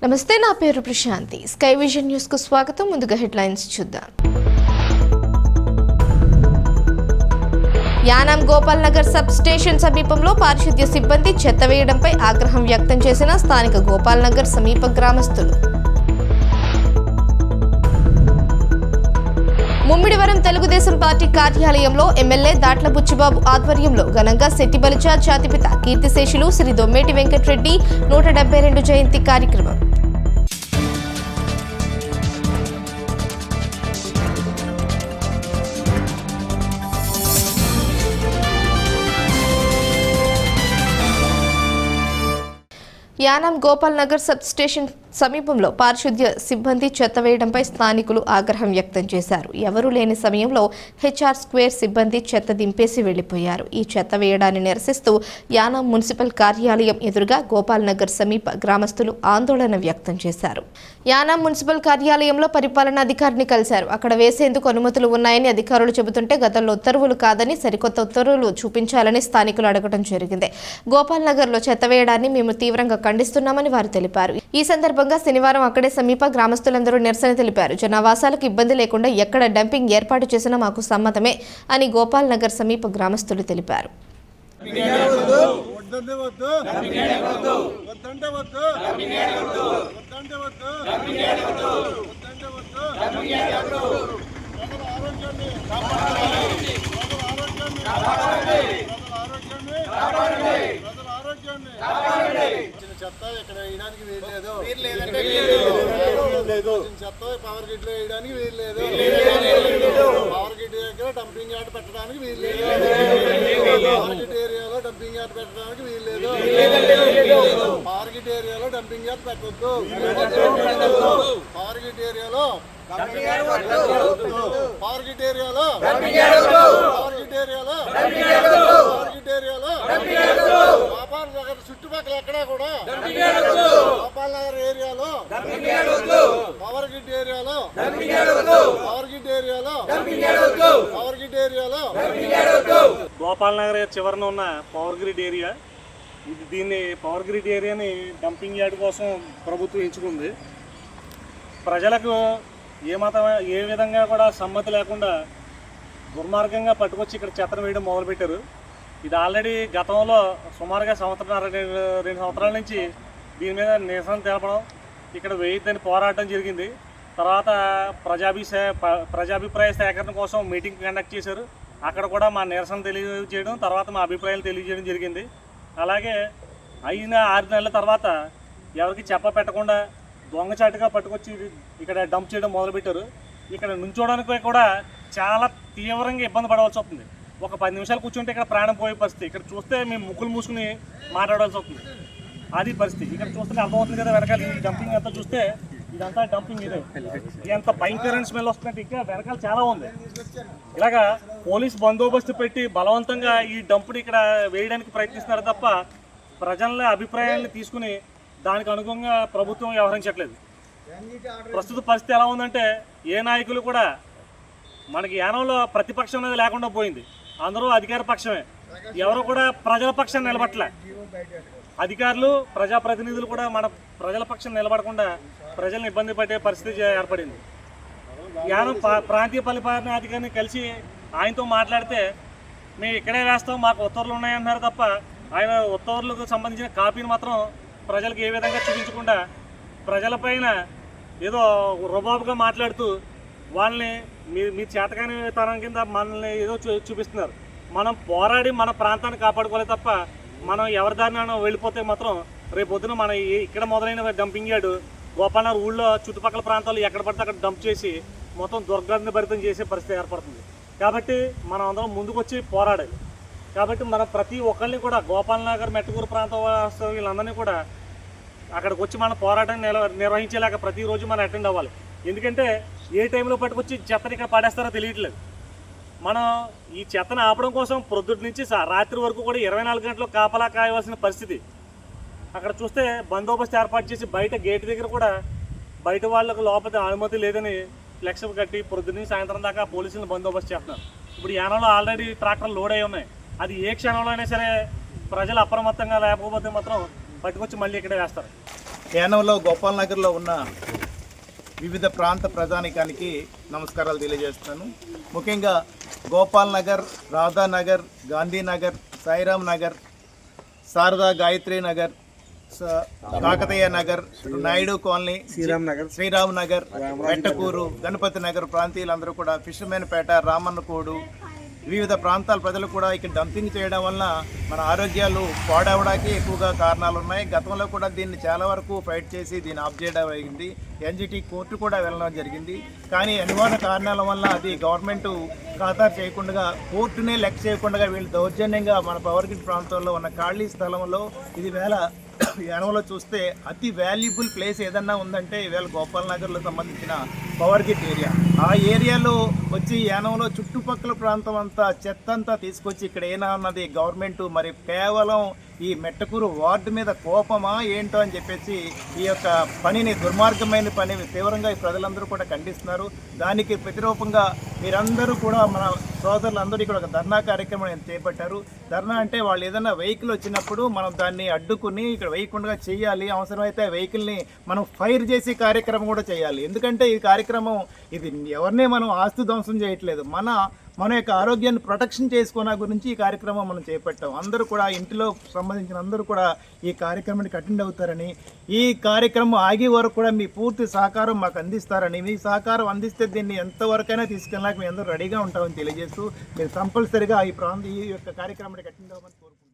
నమస్తే, నా పేరు ప్రశాంతి. స్కై విజన్ న్యూస్ కు స్వాగతం. ముందుగా హెడ్లైన్స్ చూద్దాం. యానాం గోపాల్ నగర్ సబ్ స్టేషన్ సమీపంలో పారిశుద్ధ్య సిబ్బంది చెత్త వేయడంపై ఆగ్రహం వ్యక్తం చేసిన స్థానిక గోపాల్ నగర్ సమీప గ్రామస్తులు. ముమ్మిడివరం తెలుగుదేశం పార్టీ కార్యాలయంలో ఎమ్మెల్యే దాట్ల బుచ్చిబాబు ఆధ్వర్యంలో ఘనంగా శెట్టి బలిజ జాతిపిత కీర్తిశేషులు శ్రీ దొమ్మేటి వెంకటరెడ్డి 172 జయంతి కార్యక్రమం. యానాం గోపాల్ నగర్ సబ్ స్టేషన్ సమీపంలో పారిశుద్ధ్య సిబ్బంది చెత్త వేయడంపై స్థానికులు ఆగ్రహం వ్యక్తం చేశారు. ఎవరూ లేని సమయంలో హెచ్ఆర్ స్క్వేర్ సిబ్బంది చెత్త దింపేసి వెళ్లిపోయారు. ఈ చెత్త వేయడాన్ని నిరసిస్తూ యానాం మున్సిపల్ కార్యాలయం ఎదురుగా గోపాల్ నగర్ సమీప గ్రామస్తులు ఆందోళన వ్యక్తం చేశారు. యానాం మున్సిపల్ కార్యాలయంలో పరిపాలనాధికారిని కలిశారు. అక్కడ వేసేందుకు అనుమతులు ఉన్నాయని అధికారులు చెబుతుంటే గతంలో ఉత్తర్వులు కాదని సరికొత్త ఉత్తర్వులు చూపించాలని స్థానికులు అడగడం జరిగింది. గోపాల్ నగర్ లో చెత్త వేయడాన్ని మేము తీవ్రంగా ఖండిస్తున్నామని వారు తెలిపారు. ఈ సందర్భంగా శనివారం అక్కడే సమీప గ్రామస్తులందరూ నిరసన తెలిపారు. జనావాసాలకు ఇబ్బంది లేకుండా ఎక్కడ డంపింగ్ ఏర్పాటు చేసినా మాకు సమ్మతమే అని గోపాల్ నగర్ సమీప గ్రామస్తులు తెలిపారు. చెత్త ఇక్కడ వేయడానికి వీల్లేదు. చెత్త పవర్ గిట్ లో వేయడానికి వీల్లేదు. పవర్ గిట్ దగ్గర డంపింగ్ యార్డ్ పెట్టడానికి వీల్లేదు. పవర్ గిట్ ఏరియాలో డంపింగ్ యార్డ్ పెట్టడానికి వీల్లేదు. పవర్ గిట్ ఏరియాలో డంపింగ్ యార్డ్ పెట్టొద్దు. పవర్ గిట్ ఏరియాలో పవర్ గిట్ ఏరియాలో పవర్ గిట్ ఏరియాలో పవర్ గిట్ ఏరియాలో గోపాల్ నగర్ చుట్టుపక్కల ఎక్కడా కూడా గోపాల్ నగర్ ఏరియాలో పవర్ గిట్ ఏరియాలో పవర్ గిట్ ఏరియాలో పవర్ గిట్ ఏరియాలో గోపాల్ నగర్ చివరన ఉన్న పవర్ గ్రిడ్ ఏరియా, దీన్ని పవర్ గ్రిడ్ ఏరియాని డంపింగ్ యార్డ్ కోసం ప్రభుత్వం ఎంచుకుంది. ప్రజలకు ఏ విధంగా కూడా సమ్మతి లేకుండా దుర్మార్గంగా పట్టుకొచ్చి ఇక్కడ చెత్తను వేయడం మొదలుపెట్టారు. ఇది ఆల్రెడీ గతంలో సుమారుగా 2 సంవత్సరాల నుంచి దీని మీద నిరసన తెలపడం, ఇక్కడ వేయద్దని పోరాటం జరిగింది. తర్వాత ప్రజాభిప్రాయ సేకరణ కోసం మీటింగ్ కండక్ట్ చేశారు. అక్కడ కూడా మా నిరసన తెలియజేయడం, తర్వాత మా అభిప్రాయాలు తెలియజేయడం జరిగింది. అలాగే అయిన 6 నెలల తర్వాత ఎవరికి చెప్ప పెట్టకుండా దొంగచాటుగా పట్టుకొచ్చి ఇక్కడ డంప్ చేయడం మొదలుపెట్టారు. ఇక్కడ నుంచోడానికి కూడా చాలా తీవ్రంగా ఇబ్బంది పడవలసి వస్తుంది. ఒక 10 నిమిషాలు కూర్చుంటే ఇక్కడ ప్రాణం పోయే పరిస్థితి. ఇక్కడ చూస్తే మేము ముక్కులు మూసుకుని మాట్లాడాల్సి వస్తుంది. అది పరిస్థితి. ఇక్కడ చూస్తే అర్థమవుతుంది కదా, వెనకాల డంపింగ్ అంతా చూస్తే ఇదంతా డంపింగ్. ఇదే ఎంత భయంకరమైన స్మెల్ వస్తుందంటే ఇక్కడ వెనకాల చాలా ఉంది. ఇలాగా పోలీస్ బందోబస్తు పెట్టి బలవంతంగా ఈ డంపుని ఇక్కడ వేయడానికి ప్రయత్నిస్తున్నారు తప్ప ప్రజల అభిప్రాయాలను తీసుకుని దానికి అనుగుణంగా ప్రభుత్వం వ్యవహరించట్లేదు. ప్రస్తుత పరిస్థితి ఎలా ఉందంటే ఏ నాయకులు కూడా మనకి యానంలో ప్రతిపక్షం అనేది లేకుండా పోయింది. అందరూ అధికార పక్షమే, ఎవరు కూడా ప్రజల పక్షం నిలబడలే. అధికారులు ప్రజాప్రతినిధులు కూడా మన ప్రజల పక్షం నిలబడకుండా ప్రజలను ఇబ్బంది పడే పరిస్థితి ఏర్పడింది. యానం ప్రాంతీయ పరిపాలనాధికారిని కలిసి ఆయనతో మాట్లాడితే మేము ఇక్కడే వేస్తాం, మాకు ఉత్తర్వులు ఉన్నాయన్నారు తప్ప ఆయన ఉత్తర్వులకు సంబంధించిన కాపీని మాత్రం ప్రజలకు ఏ విధంగా చూపించకుండా ప్రజలపైన ఏదో రుబాబుగా మాట్లాడుతూ వాళ్ళని మీ చేతకాని తరం కింద మనల్ని ఏదో చూపిస్తున్నారు. మనం పోరాడి మన ప్రాంతాన్ని కాపాడుకోలేదు తప్ప మనం ఎవరి దారిన వెళ్ళిపోతే మాత్రం రేపు పొద్దున మన ఇక్కడ మొదలైన డంపింగ్ యార్డు గోపాల్ నగర్ ఊళ్ళో చుట్టుపక్కల ప్రాంతాల్లో ఎక్కడ పడితే అక్కడ డంప్ చేసి మొత్తం దుర్గంధ భరితం చేసే పరిస్థితి ఏర్పడుతుంది. కాబట్టి మనం అందరం ముందుకు వచ్చి పోరాడాలి. కాబట్టి మనం ప్రతి ఒక్కరిని కూడా గోపాల్ నగర్ మెట్టగూరు ప్రాంత వీళ్ళందరినీ కూడా అక్కడికి వచ్చి మన పోరాటాన్ని నిర్వహించేలాగా ప్రతిరోజు మనం అటెండ్ అవ్వాలి. ఎందుకంటే ఏ టైంలో పట్టుకొచ్చి చెత్తని ఇక్కడ పడేస్తారో తెలియట్లేదు. మనం ఈ చెత్తను ఆపడం కోసం ప్రొద్దుటి నుంచి రాత్రి వరకు కూడా 24 గంటలు కాపలా కాయవలసిన పరిస్థితి. అక్కడ చూస్తే బందోబస్తు ఏర్పాటు చేసి బయట గేట్ దగ్గర కూడా బయట వాళ్ళకు లోపల అనుమతి లేదని ఫ్లెక్స్ కట్టి ప్రొద్దున సాయంత్రం దాకా పోలీసులను బందోబస్తు చేస్తున్నారు. ఇప్పుడు యానంలో ఆల్రెడీ ట్రాక్టర్లు లోడ్ అయి ఉన్నాయి. అది ఏ క్షణంలో అయినా సరే ప్రజలు అప్రమత్తంగా లేకపోతే మాత్రం పట్టుకొచ్చి మళ్ళీ ఇక్కడే వేస్తారు. యానంలో గోపాల్ నగర్లో ఉన్న వివిధ ప్రాంత ప్రజానికానికి నమస్కారాలు తెలియజేస్తాను. ముఖ్యంగా గోపాల్ నగర్, రాధానగర్, గాంధీనగర్, సాయిరామ్ నగర్, శారదా గాయత్రి నగర్, కాకతీయ నగర్, నాయుడు కాలనీ, శ్రీరామ్ నగర్, వెట్టకూరు, గణపతి నగర్ ప్రాంతీయులందరూ కూడా ఫిషర్మెన్ పేట, రామన్నకోడు వివిధ ప్రాంతాల ప్రజలు కూడా ఇక్కడ డంపింగ్ చేయడం వలన మన ఆరోగ్యాలు పాడవడానికి ఎక్కువగా కారణాలు ఉన్నాయి. గతంలో కూడా దీన్ని చాలా వరకు ఫైట్ చేసి దీన్ని ఆఫ్ చేయడం అయింది. ఎన్జిటి కోర్టు కూడా వెళ్ళడం జరిగింది. కానీ అనివార్య కారణాల వల్ల అది గవర్నమెంట్ ఖాతా చేయకుండా, కోర్టునే లెక్క చేయకుండా వీళ్ళు దౌర్జన్యంగా మన పవర్ గ్రిడ్ ప్రాంతంలో ఉన్న ఖాళీ స్థలంలో ఇది వేళ యానంలో చూస్తే అతి వాల్యుబుల్ ప్లేస్ ఏదన్నా ఉందంటే ఈవేళ గోపాల్ నగర్లో సంబంధించిన పవర్ గ్రిడ్ ఏరియా. ఆ ఏరియాలో వచ్చి యానంలో చుట్టుపక్కల ప్రాంతం అంతా చెత్త అంతా తీసుకొచ్చి ఇక్కడ ఏనా ఉన్నది గవర్నమెంట్ మరి కేవలం ఈ మెట్టకూరు వార్డు మీద కోపమా ఏంటో అని చెప్పేసి ఈ యొక్క పనిని, దుర్మార్గమైన పని తీవ్రంగా ఈ ప్రజలందరూ కూడా ఖండిస్తున్నారు. దానికి ప్రతిరూపంగా మీరందరూ కూడా మన సోదరులందరూ ఇక్కడ ఒక ధర్నా కార్యక్రమం చేపట్టారు. ధర్నా అంటే వాళ్ళు ఏదైనా వెహికల్ వచ్చినప్పుడు మనం దాన్ని అడ్డుకుని ఇక్కడ వేయకుండా చేయాలి. అవసరమైతే ఆ వెహికల్ని మనం ఫైర్ చేసి కార్యక్రమం కూడా చేయాలి. ఎందుకంటే ఈ కార్యక్రమం ఇది ఎవరినే మనం ఆస్తి ధ్వంసం చేయట్లేదు, మన యొక్క ఆరోగ్యాన్ని ప్రొటెక్షన్ చేసుకున్న గురించి ఈ కార్యక్రమం మనం చేపట్టాం. అందరూ కూడా ఇంటిలో సంబంధించిన అందరూ కూడా ఈ కార్యక్రమానికి అటెండ్ అవుతారని, ఈ కార్యక్రమం ఆగే వరకు కూడా మీ పూర్తి సహకారం మాకు అందిస్తారని, మీ సహకారం అందిస్తే దీన్ని ఎంతవరకైనా తీసుకెళ్ళడానికి మేము అందరూ రెడీగా ఉంటామని తెలియజేస్తూ మీరు కంపల్సరిగా ఈ యొక్క కార్యక్రమానికి అటెండ్ అవ్వమని కోరుకుంటున్నాను.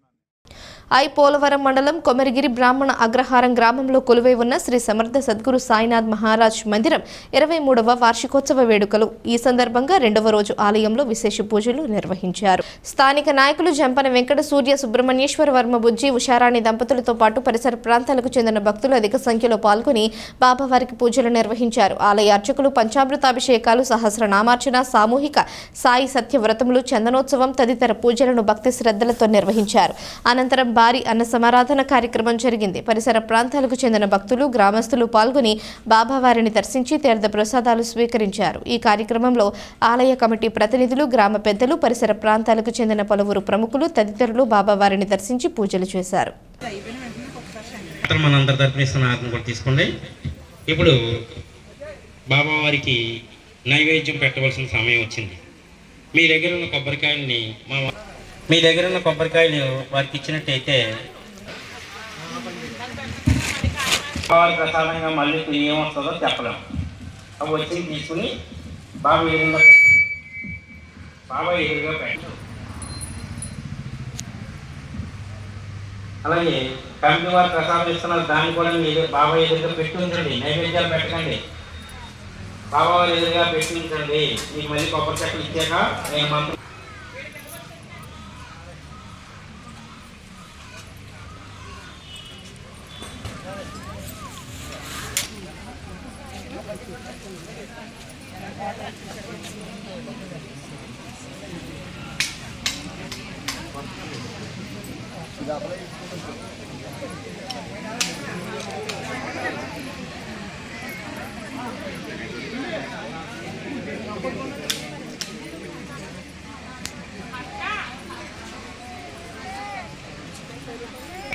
పోలవరం మండలం కొమరిగిరి బ్రాహ్మణ అగ్రహారం గ్రామంలో కొలువై ఉన్న శ్రీ సమర్థ సద్గురు సాయినాథ్ మహారాజ్ మందిరం 23వ వార్షికోత్సవ వేడుకలు. ఈ సందర్భంగా 2వ రోజు ఆలయంలో విశేష పూజలు నిర్వహించారు. స్థానిక నాయకులు జంపన వెంకట సూర్య, సుబ్రహ్మణ్యేశ్వర వర్మ బుజ్జి, ఉషారాణి దంపతులతో పాటు పరిసర ప్రాంతాలకు చెందిన భక్తులు అధిక సంఖ్యలో పాల్గొని బాబావారికి పూజలు నిర్వహించారు. ఆలయ అర్చకులు పంచామృతాభిషేకాలు, సహస్రనామార్చన, సామూహిక సాయి సత్యవ్రతములు, చందనోత్సవం తదితర పూజలను భక్తి శ్రద్ధలతో నిర్వహించారు. అనంతరం భారీ అన్న సమారాధన కార్యక్రమం జరిగింది. పరిసర ప్రాంతాలకు చెందిన భక్తులు, గ్రామస్తులు పాల్గొని బాబావారిని దర్శించి తీర్థ ప్రసాదాలు స్వీకరించారు. ఈ కార్యక్రమంలో ఆలయ కమిటీ ప్రతినిధులు, గ్రామ పెద్దలు, పరిసర ప్రాంతాలకు చెందిన పలువురు ప్రముఖులు తదితరులు బాబావారిని దర్శించి పూజలు చేశారు. మనందరి తరపున ఇస్తున్న ఆత్మ కూడా తీసుకోండి. ఇప్పుడు బాబావారికి నైవేద్యం పెట్టవలసిన సమయం వచ్చింది. మీ దగ్గర ఉన్న కొబ్బరికాయలు వారికి ఇచ్చినట్టయితే వారి ప్రసాదంగా మళ్ళీ ఏమొస్తుందో చెప్పలేము. అవి వచ్చి తీసుకుని బాబా ఎదురుగా పెట్టు. అలాగే కమిటీ వారు ప్రసాదం ఇస్తున్నారు, దాన్ని కూడా మీరు బాబా ఎదురుగా పెట్టి ఉంచండి. నైవేద్యాలు పెట్టకండి, బాబా వారి ఎదురుగా పెట్టి ఉంచండి. మీకు మళ్ళీ కొబ్బరి చెక్కలు ఇచ్చాక నేను మంత్రం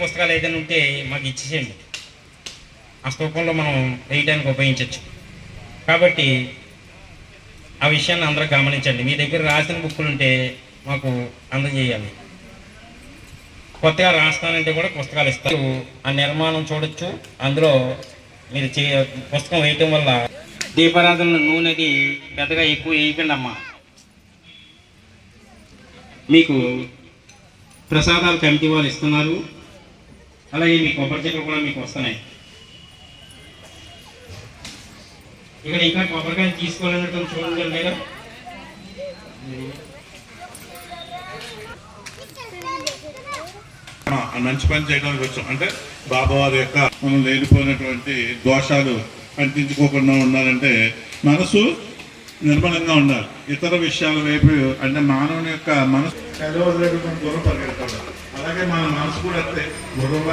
పుస్తకాలు ఏదైనా ఉంటే మాకు ఇచ్చేసేయండి. ఆ స్తూపంలో మనం వేయడానికి ఉపయోగించవచ్చు. కాబట్టి ఆ విషయాన్ని అందరూ గమనించండి. మీ దగ్గర రాసిన బుక్కులు ఉంటే మాకు అందజేయాలి. కొత్తగా రాస్తానంటే కూడా పుస్తకాలు ఇస్తారు. ఆ నిర్మాణం చూడొచ్చు. అందులో మీరు పుస్తకం వేయటం వల్ల దీపారాధనలో నూనెది పెద్దగా ఎక్కువ వేయకండి అమ్మా. మీకు ప్రసాదాలు కమిటీ వాళ్ళు ఇస్తున్నారు. అలాగే మీ కొబ్బరి చెట్లు కూడా మీకు వస్తున్నాయి. ఇక్కడ ఇంకా కొబ్బరికాయలు తీసుకోవాలన్నట్టు చూడండి లేదా. మంచి పని చేయడానికి వచ్చాం. అంటే బాబావారి యొక్క మనం లేనిపోయినటువంటి దోషాలు అంటించుకోకుండా ఉండాలంటే మనసు నిర్మలంగా ఉండాలి. ఇతర విషయాల వైపు అంటే మానవుని యొక్క మనసు దూరం పరిగెడతాడు. అలాగే మన మనసు కూడా అంతే గొడవ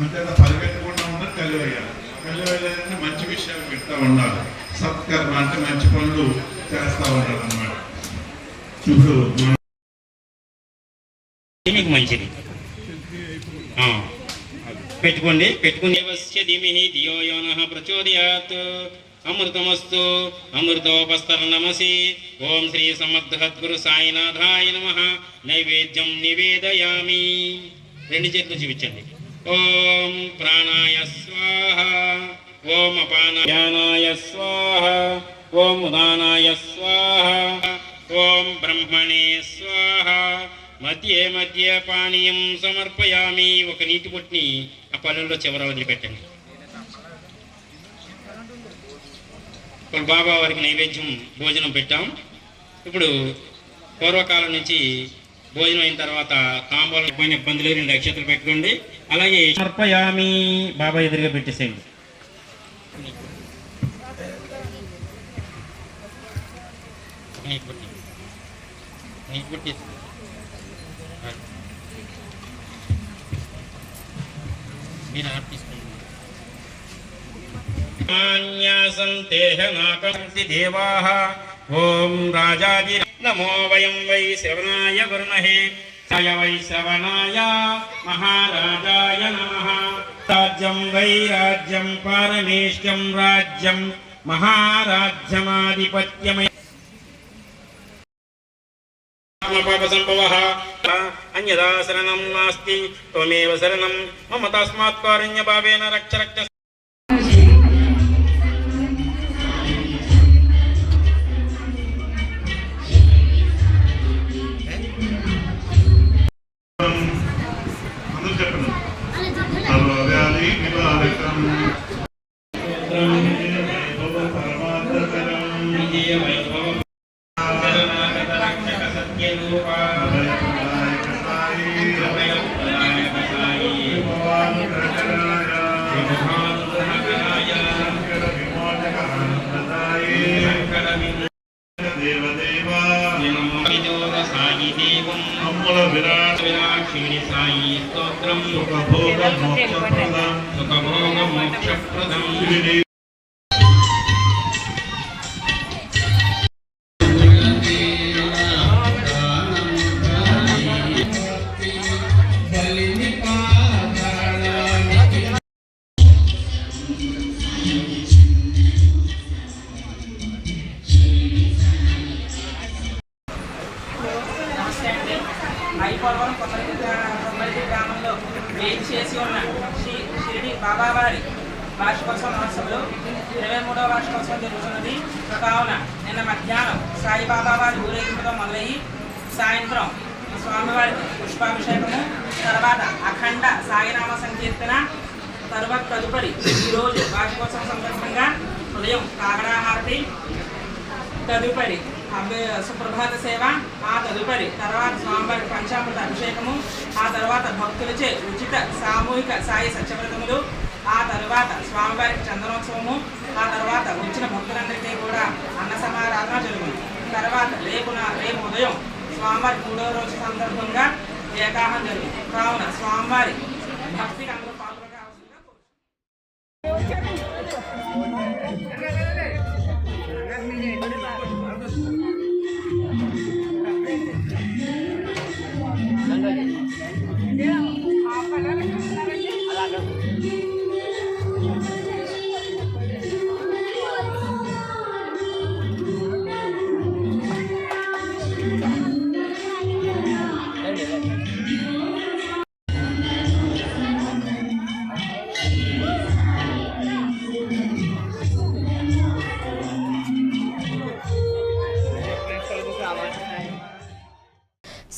అంటే పరిగెట్టకుండా ఉన్నది కలివేయాలి. కలివేయాలంటే మంచి విషయాలు పెడతా ఉండాలి. సత్కర్మ అంటే మంచి పనులు చేస్తూ ఉండాలి అన్నమాట. ఇప్పుడు మీకు మంచిది. పెట్టుకుని దేవస్య ధీమహి ధియో యో నః ప్రచోదయాత్ అమృతమస్తు అమృతోపస్తరణమసి. ఓం శ్రీ సమర్థద్గురు సాయినాథాయ నమః. నైవేద్యం నివేదయామి. రెండు చేతులు చూపించండి. ఓం ప్రాణాయ స్వాహ, ఓం అపానాయ స్వాహ, ఓం ఉదానాయ స్వాహ, ఓం బ్రహ్మణే స్వాహ. మధ్య మధ్య పానీయం సమర్పయామి. ఒక నీటి పొట్టిని ఆ పనుల్లో చివర వదిలిపెట్టండి. ఇప్పుడు బాబా వారికి నైవేద్యం భోజనం పెట్టాం. ఇప్పుడు పూర్వకాలం నుంచి భోజనం అయిన తర్వాత తాంబూలం పోయిన ఇబ్బందులు 2 అక్షతలు పెట్టుకోండి. అలాగే సమర్పయామి బాబా ఎదురుగా పెట్టేసేయండి. మీరు ఆర్పిస్తుంది దేవాః. ఓం రాజాది నమో వయం వై శ్రవణాయ గురుమహే వై శ్రవణాయ మహారాజాయ నమః. రాజ్యం వై రాజ్యం పారమేష్ట్యం రాజ్యం మహారాజ్యమాధిపత్యమై పాప సంభవః అన్యదా శరణం నాస్తి త్వమేవ శరణం మమ తస్మాత్ కారుణ్య భావేన రక్ష రక్ష. విరాక్షిణి సాయి స్తోత్రం సుఖభోగ మోక్షప్రదం. ఐపోలవరం కొమ్మరి గ్రామంలో వేచి చేసి ఉన్న శ్రీ షిరిడి బాబావారి వార్షికోత్సవ మహోత్సవంలో 23వ వార్షికోత్సవం జరుగుతున్నది. కావున నిన్న మధ్యాహ్నం సాయిబాబా వారి ఊరేగింపుతో మొదలయ్యి సాయంత్రం స్వామివారికి పుష్పాభిషేకము, తర్వాత అఖండ సాయినామ సంకీర్తన, తదుపరి ఈరోజు వార్షికోత్సవం సందర్భంగా ఉదయం కాగడాహారతి, తదుపరి సుప్రభాత సేవ, ఆ తదుపరి తర్వాత స్వామివారి పంచామృత అభిషేకము, ఆ తర్వాత భక్తులచే ఉచిత సామూహిక సాయి సత్యవ్రతములు, ఆ తరువాత స్వామివారికి చందనోత్సవము, ఆ తర్వాత వచ్చిన భక్తులందరికీ కూడా అన్న సమారాధన జరుగును. తర్వాత రేపు ఉదయం స్వామివారి 3వ రోజు సందర్భంగా ఏకాహం జరుగును. కావున స్వామివారి భక్తికి అందరూ పాల్గొనవలసిందిగా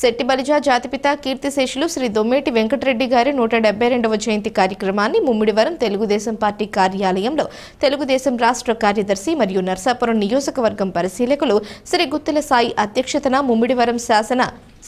శెట్టిబలిజ జాతిపిత కీర్తిశేషులు శ్రీ దొమ్మేటి వెంకటరెడ్డి గారి 172వ జయంతి కార్యక్రమాన్ని ముమ్మిడివరం తెలుగుదేశం పార్టీ కార్యాలయంలో తెలుగుదేశం రాష్ట్ర కార్యదర్శి మరియు నర్సాపురం నియోజకవర్గం పరిశీలకులు శ్రీ గుత్తుల సాయి అధ్యక్షతన ముమ్మిడివరం శాసన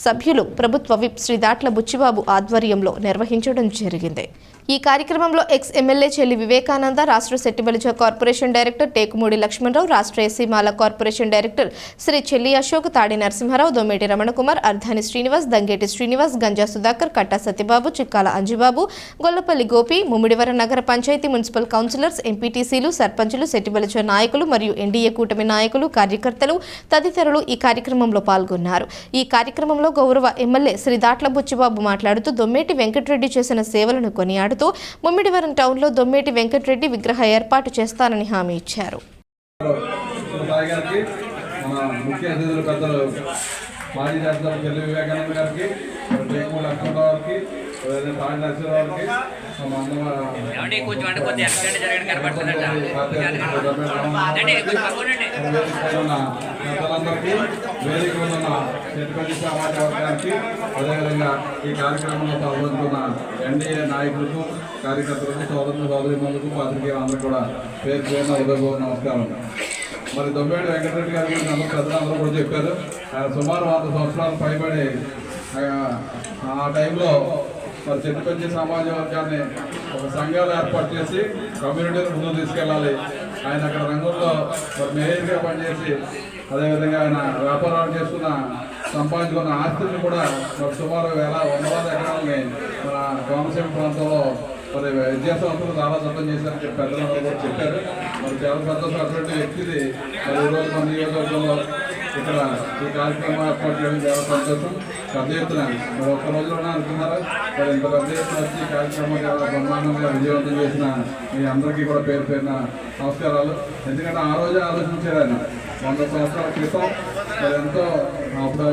సభ్యులు ప్రభుత్వ విప్ శ్రీ దాట్ల బుచ్చిబాబు ఆధ్వర్యంలో నిర్వహించడం జరిగింది. ఈ కార్యక్రమంలో ఎక్స్ ఎమ్మెల్యే చెల్లి వివేకానంద, రాష్ట్ర శెట్టిబలిజ కార్పొరేషన్ డైరెక్టర్ టేకుమూడి లక్ష్మణరావు, రాష్ట్ర ఎస్సీమాల కార్పొరేషన్ డైరెక్టర్ శ్రీ చెల్లి అశోక్, తాడి నరసింహారావు, దొమ్మేటి రమణకుమార్, అర్ధాని శ్రీనివాస్, దంగేటి శ్రీనివాస్, గంజా సుధాకర్, కట్టా సత్యబాబు, చిక్కాల అంజిబాబు, గొల్లపల్లి గోపి, ముమ్మిడివరం నగర పంచాయతీ మున్సిపల్ కౌన్సిలర్స్, ఎంపీటీసీలు, సర్పంచులు, శెట్టిబలిజ నాయకులు మరియు ఎన్డీఏ కూటమి నాయకులు, కార్యకర్తలు తదితరులు ఈ కార్యక్రమంలో పాల్గొన్నారు. ఈ కార్యక్రమంలో గౌరవ ఎమ్మెల్యే శ్రీ దాట్ల బుచ్చిబాబు మాట్లాడుతూ దొమ్మేటి వెంకటరెడ్డి చేసిన సేవలను కొనియాడు మాట్లాడుతూ ముమ్మిడివరం టౌన్లో దొమ్మేటి వెంకటరెడ్డి విగ్రహ ఏర్పాటు చేస్తానని హామీ ఇచ్చారు. మాజీ రాష్ట్రపతి చెల్లి వివేకానంద గారికి, జయకూడ లక్ష్మణరావు గారికి, తాడి నరసింహరావు గారికి, పెద్దలందరికీ, వేదిక ఉన్న చెట్టుపల్లి సమాజ వర్గానికి, అదేవిధంగా ఈ కార్యక్రమంలో పాల్గొంటున్న ఎన్డీఏ నాయకులకు, కార్యకర్తలకు, సోదరులకు, పాత్రికేయులందరూ కూడా పేరు పేరున ఉదయపూర్వ నమస్కారం. మరి దొమ్మేటి వెంకటరెడ్డి గారి గురించి అందరూ పెద్దలందరూ కూడా చెప్పారు. ఆయన సుమారు 100 సంవత్సరాలు పైబడి ఆ టైంలో మరి చెట్టుపల్లి సమాజ వర్గాన్ని ఒక సంఘాలు ఏర్పాటు చేసి కమ్యూనిటీని ముందుకు తీసుకెళ్ళాలి. ఆయన అక్కడ రంగంలో మరి మేయర్గా పనిచేసి, అదేవిధంగా ఆయన వ్యాపారాలు చేసుకున్న సంపాదించుకున్న ఆస్తులను కూడా మరి సుమారు వందలాది ఎకరాలని మన కోనసీమ ప్రాంతంలో మరి విద్యా సంస్థలు చాలా చట్టం చేశారని చెప్పి పెద్దలందరూ కూడా చెప్పారు. మరి చాలా సంతోషం. అటువంటి వ్యక్తిది మరి ఈరోజు మన నియోజకవర్గంలో ఇక్కడ ఈ కార్యక్రమం ఏర్పాటు చేయడం చాలా సంతోషం. పెద్ద ఎత్తున మరి ఒక్క రోజులోనే అనుకున్నారు. మరి ఇంత పెద్ద ఎత్తున వచ్చి ఈ కార్యక్రమం చాలా బ్రహ్మాండంగా విజయవంతం చేసిన మీ అందరికీ కూడా పేరు పేరున నమస్కారాలు. ఎందుకంటే ఆ రోజే ఆలోచించారు ఆయన 100 సంవత్సరాల క్రితం. మరి ఎంతో అప్పుడు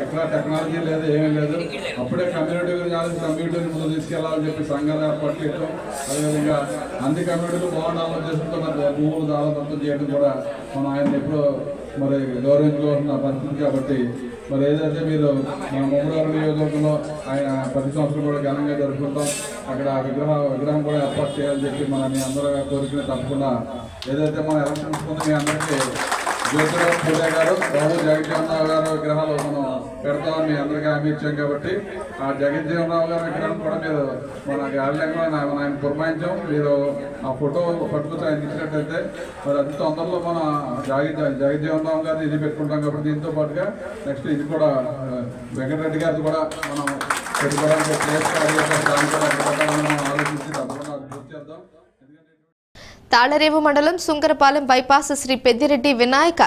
ఎక్కడ టెక్నాలజీ లేదు, ఏమీ లేదు. అప్పుడే కమ్యూనిటీ గురించి కమ్యూనిటీని ముందు తీసుకెళ్లాలని చెప్పి సంఘాలు ఏర్పాటు చేయడం, అదేవిధంగా అన్ని కమ్యూనిటీలు బాగుండాలని చేసుకుంటున్న భూములు దాదాపు చేయడం కూడా మనం ఆయన ఎప్పుడూ మరి గౌరవించుకోవాల్సిన పరిస్థితి. కాబట్టి మరి ఏదైతే మీరు మన ముమ్మడివరం నియోజకవర్గంలో ఆయన ప్రతి సంవత్సరం కూడా ఘనంగా జరుపుకుంటాం. అక్కడ విగ్రహం కూడా ఏర్పాటు చేయాలని చెప్పి మీ అందరూ కోరికలు తప్పకుండా ఏదైతే మనం ఎలక్షన్స్ ముందు మీ అందరికీ జ్యోతిరావు పూజ గారు, బాబు జగజ్జీవనరావు గారు విగ్రహాలు మనం పెడతామని మీ అందరికీ హామీ ఇచ్చాం. కాబట్టి ఆ జగజ్జీవనరావు గారి విగ్రహం కూడా మీరు మన గాలిలో ఆయన పురమాయించాం. మీరు ఆ ఫోటో పట్టుకుని ఆయన ఇచ్చినట్టయితే మరి అతి తొందరలో మన జగజ్జీవనరావు గారిని ఇది పెట్టుకుంటాం. కాబట్టి దీంతో పాటుగా నెక్స్ట్ ఇది కూడా వెంకటరెడ్డి గారిది కూడా మనం పెట్టుకోవడానికి ప్లేస్ దాన్ని కూడా మనం ఆలోచించి తప్పకుండా పూర్తి చేద్దాం. తాళరేవు మండలం సుంకరపాలెం బైపాస్ శ్రీ పెద్దిరెడ్డి వినాయక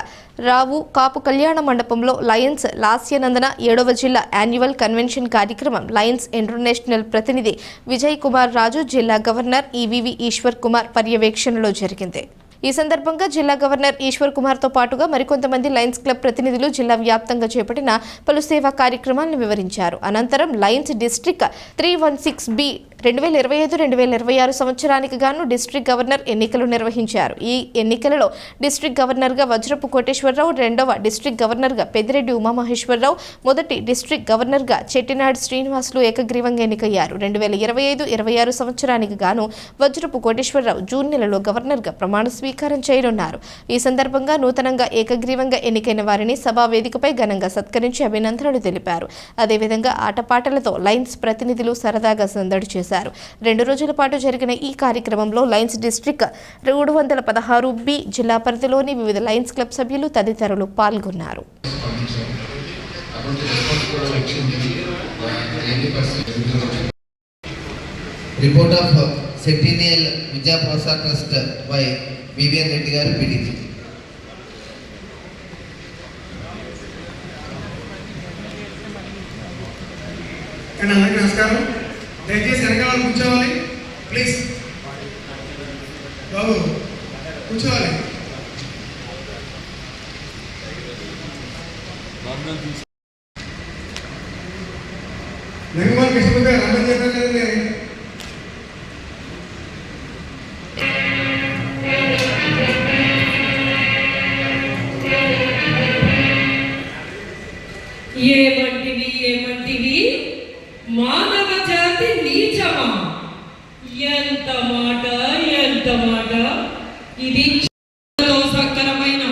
రావు కాపు కళ్యాణ మండపంలో లయన్స్ లాస్యనందన 7వ జిల్లా యాన్యువల్ కన్వెన్షన్ కార్యక్రమం లయన్స్ ఇంటర్నేషనల్ ప్రతినిధి విజయ్ కుమార్ రాజు, జిల్లా గవర్నర్ ఈవీవి ఈశ్వర్ కుమార్ పర్యవేక్షణలో జరిగింది. ఈ సందర్భంగా జిల్లా గవర్నర్ ఈశ్వర్ కుమార్తో పాటుగా మరికొంతమంది లయన్స్ క్లబ్ ప్రతినిధులు జిల్లా వ్యాప్తంగా చేపట్టిన పలు సేవా కార్యక్రమాలను వివరించారు. అనంతరం లయన్స్ డిస్ట్రిక్ట్ 316B 2025-2026 సంవత్సరానికి గాను డిస్ట్రిక్ట్ గవర్నర్ ఎన్నికలు నిర్వహించారు. ఈ ఎన్నికలలో డిస్ట్రిక్ట్ గవర్నర్గా వజ్రపు కోటేశ్వరరావు, రెండవ డిస్ట్రిక్ట్ గవర్నర్గా పెద్దిరెడ్డి ఉమామహేశ్వరరావు, మొదటి డిస్ట్రిక్ట్ గవర్నర్గా చెట్టినాడు శ్రీనివాసులు ఏకగ్రీవంగా ఎన్నికయ్యారు. 2025-26 సంవత్సరానికి గాను వజ్రపు కోటేశ్వరరావు జూన్ నెలలో గవర్నర్గా ప్రమాణ స్వీకారం చేయనున్నారు. ఈ సందర్భంగా నూతనంగా ఏకగ్రీవంగా ఎన్నికైన వారిని సభా వేదికపై ఘనంగా సత్కరించి అభినందనలు తెలిపారు. అదేవిధంగా ఆటపాటలతో లయన్స్ ప్రతినిధులు సరదాగా సందడి చేశారు. 2 రోజుల పాటు జరిగిన ఈ కార్యక్రమంలో లయన్స్ డిస్ట్రిక్ట్ 316B జిల్లా పరిధిలోని వివిధ లయన్స్ క్లబ్ సభ్యులు తదితరులు పాల్గొన్నారు. రిపోర్ట్ ఆఫ్ సెంటినియల్ విద్యా ప్రోత్సాహ ట్రస్ట్ బై వివిఎన్ రెడ్డి గారు పిడిజి. అందరికీ నమస్కారం. దయచేసి వెనకాల కూర్చోవాలి ప్లీజ్. బాబు కూర్చోవాలి. నంగమాల కృష్ణ గారు అర్థం చేస్తారండి. ఏమంటివి మానవ జాతి నీచమా? ఎంత మాట ఇది సకరమైన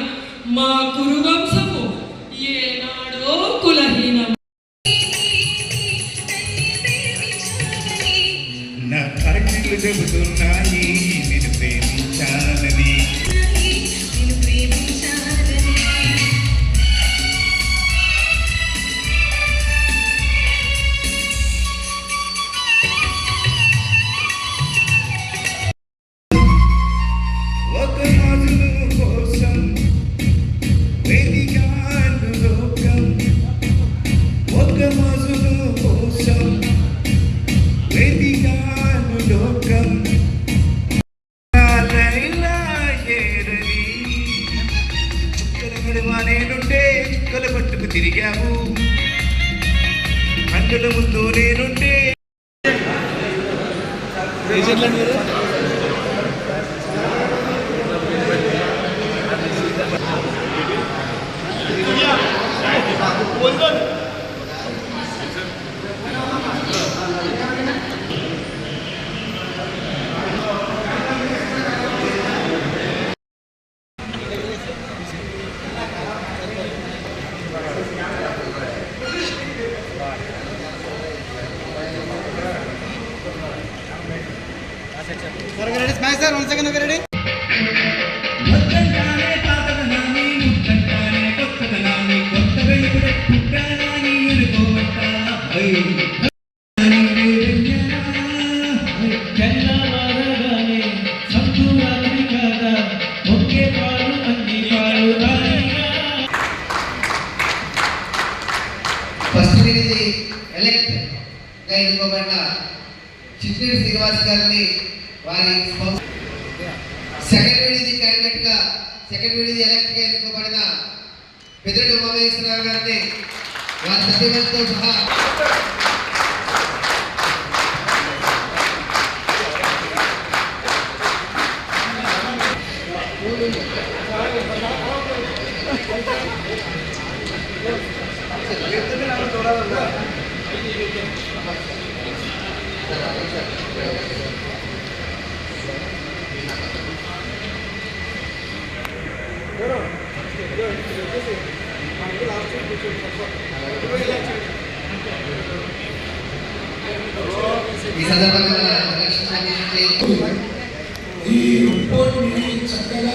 మా కురువంశము ఏనాడో కులహీనం. నా పరిస్థితులు చెబుతున్నాయి నేను ప్రేమించాలని. నడుమ నేనుంటే చుక్కల పట్టుకు తిరిగావు, అందుల ముందు నేనుంటే వద్దంటానే పాతదనాన్ని, ముద్దంటానే కొత్తదనాన్ని, కొత్తగా ఇప్పుడే పుట్టాలని అనుకోవట్టా. తెల్లవారగానే సంతూరాత్రి కాదా, ఒకే పాలు అన్ని పాలు ఫస్ట్ విడిది ఎలక్ట్ గా ఎన్నుకోబడిన చిట్టిడి శ్రీనివాస్ గారిని వారి సెకండ్ విడిది క్యాండిడేట్ గా సెకండ్ విడిది ఎలక్ట్ గా ఎన్నుకోబడిన పెద్దరెడ్డి ఉమామహేశ్వరరావు గారిని వారి సభ్యులతో సహా ఈ సందర్భంగా ఈ రిపోర్ట్ని చక్కగా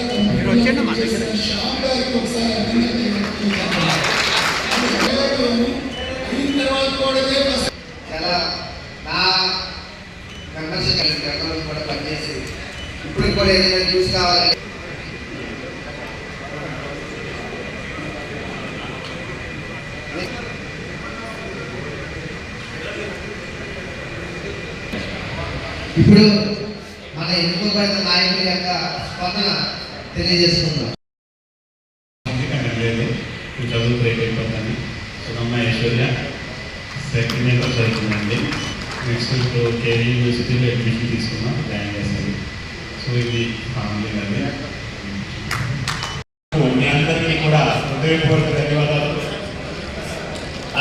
చాలా నా మెంబర్షిప్ కూడా పనిచేసి ఇప్పుడు కూడా ఏదైనా న్యూస్ కావాలి ఇప్పుడు మన ఎన్నుకోబడిన నాయకుల యొక్క స్పందన తెలియజేసుకుందాం. లేదు చదువు బ్రేక్ అయిపోతాను. సునమ్మ ఐశ్వర్య సెకండ్ ఇయర్లో చదువుతుందండి. నెక్స్ట్ ఇప్పుడు కేవీ యూనివర్సిటీలో అడ్మిషన్ తీసుకున్నాం, జాయిన్ చేస్తుంది. సో ఇది ఫ్యామిలీ గారి మీ అందరికీ కూడా హృదయపూర్వక ధన్యవాదాలు.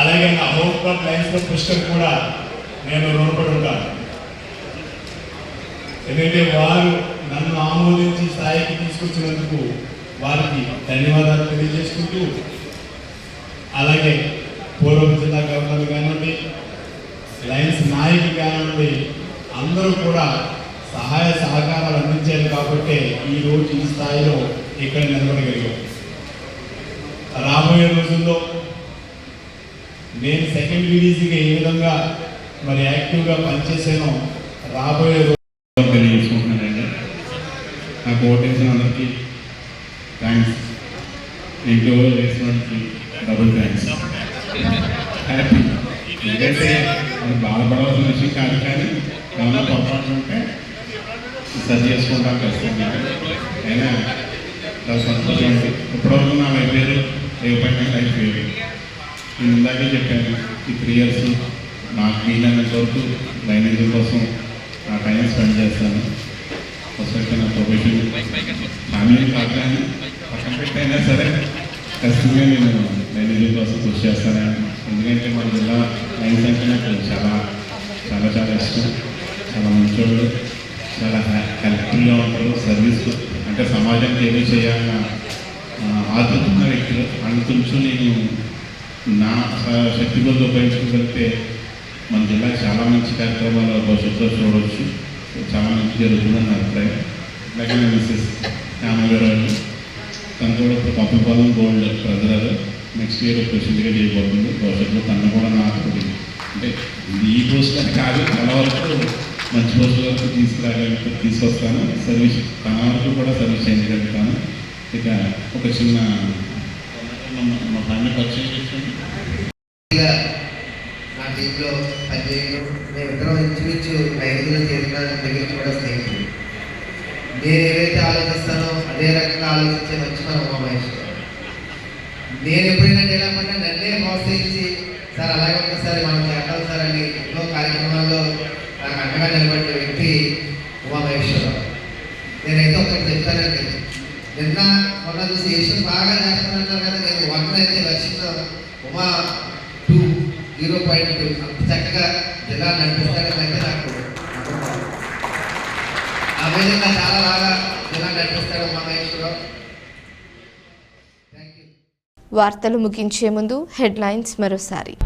అలాగే నా హోప్ క్లబ్ లైన్స్లో పుష్కర్ కూడా నేను రుణపడి ఉంటాను. ఎందుకంటే వారు నన్ను ఆమోదించి స్థాయికి తీసుకొచ్చినందుకు వారికి ధన్యవాదాలు తెలియజేసుకుంటూ, అలాగే పూర్వ జిల్లా గవర్నర్ కానివ్వండి, లయన్స్ నాయకులు కానివ్వండి, అందరూ కూడా సహాయ సహకారాలు అందించారు కాబట్టి ఈరోజు ఈ స్థాయిలో ఇక్కడ నిలబడగలిగాం. రాబోయే రోజుల్లో నేను సెకండ్ విడీసీగా ఏ విధంగా మరి యాక్టివ్గా పనిచేసానో రాబోయే తెలియజేసుకుంటున్నానండి. నాకు ఓటేసిన అందరికీ థ్యాంక్స్. ఇంట్లో వేసినకి డబుల్ థ్యాంక్స్. హ్యాపీ. ఎందుకంటే అది బాధపడవలసిన విషయం కాదు, కానీ ఏమన్నా పొరపాటు ఉంటే సరి చేసుకుంటాం ఖచ్చితంగా. అయినా చాలా సంతోషం అండి. ఇప్పటివరకు నా పేరు రేపటి అయిపోయేది. నేను ఇందాకే చెప్పాను, ఈ 3 years నాకు వీలైనంత వరకు లైనేజీ కోసం నా టైం స్పెండ్ చేస్తాను. ఫస్ట్ నా ప్రొఫెషన్ ఫ్యామిలీ కాదని పక్కన పెట్టైనా సరే ఖచ్చితంగా నేను లైనేజీ కోసం కృషి చేస్తాను. ఎందుకంటే మన జిల్లా లైన్స్ అంటే నాకు చాలా చాలా చాలా ఇష్టం. చాలా మంచోళ్ళు, చాలా హెల్ప్ఫుల్గా ఉంటారు. సర్వీస్ అంటే సమాజానికి ఏదో చేయాలన్న ఆతృత వ్యక్తులు. అందుకొంచెం నేను నా శక్తి కొద్ది ఉపయోగించుకోగలిగితే మన జిల్లాకి చాలా మంచి కార్యక్రమాలు భవిష్యత్తులో చూడవచ్చు. చాలా మంచి జరుగుతుందని నా అభిప్రాయం. అలాగే మిస్సెస్ రామగారు తను కూడా ఇప్పుడు పంపపాలెం గోల్డ్ ట్రెజరర్ నెక్స్ట్ ఇయర్ ప్రెసిడెంట్గా చేయబోతుంది. భవిష్యత్తులో తను కూడా నాకు అంటే ఈ పోస్ట్ అని కాదు, చాలా వరకు మంచి పోస్టుల వరకు తీసుకొస్తాను. సర్వీస్ తన వరకు కూడా సర్వీస్ చేయగలుగుతాను. ఇక ఒక చిన్న మా ఫ్యామిలీ పరిచయం చేస్తుంది. నా టీంలో పనిచేయడం మేమిద్దరం ఇంచుమించు 5 దగ్గర కూడా స్నేహితులు. నేను ఏదైతే ఆలోచిస్తానో అదే రకంగా ఆలోచించే మంచి మన ఉమామహేశ్వరరావు. నేను ఎప్పుడైనా డైలాగ్ అంటే నన్నే ప్రోత్సహించి సార్ అలాగే ఉంది సార్ మనం చేద్దాం సార్ అని ఎన్నో కార్యక్రమాల్లో నాకు అండగా నిలబడిన వ్యక్తి ఉమామహేశ్వరరావు. నేనైతే ఒకటి చెప్తానండి, నిన్న మొన్న చూసి విషయం బాగా చేస్తానంటారు కదా, నేను 1 అయితే లక్ష్యంలో ఉమా 2 0.2 అంత చక్కగా జిల్లా నడిపిస్తానని అయితే నాకు నమ్మకం. ఆ విధంగా చాలా బాగా జిల్లా నడిపిస్తాడు ఉమామహేశ్వరరావు. Thank you. వార్తలు ముగించే ముందు హెడ్లైన్స్ మరోసారి.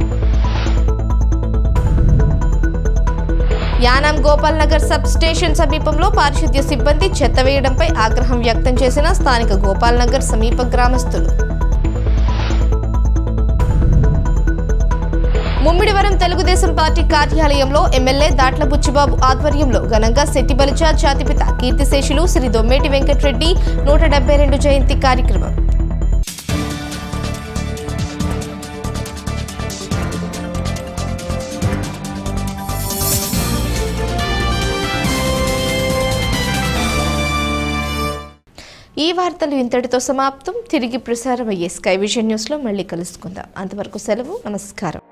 యానాం గోపాల్ నగర్ సబ్ స్టేషన్ సమీపంలో పారిశుద్ధ్య సిబ్బంది చెత్త వేయడంపై ఆగ్రహం వ్యక్తం చేసిన స్థానిక గోపాల్ నగర్ సమీప గ్రామస్తులు. ముమ్మిడివరం తెలుగుదేశం పార్టీ కార్యాలయంలో ఎమ్మెల్యే దాట్ల బుచ్చిబాబు ఆధ్వర్యంలో ఘనంగా శెట్టిబలిజ జాతిపిత కీర్తిశేషులు శ్రీ దొమ్మేటి వెంకటరెడ్డి 172 జయంతి కార్యక్రమం. ఈ వార్తలు ఇంతటితో సమాప్తం. తిరిగి ప్రసారం అయ్యే స్కై విజన్ న్యూస్లో మళ్ళీ కలుసుకుందాం. అంతవరకు సెలవు. నమస్కారం.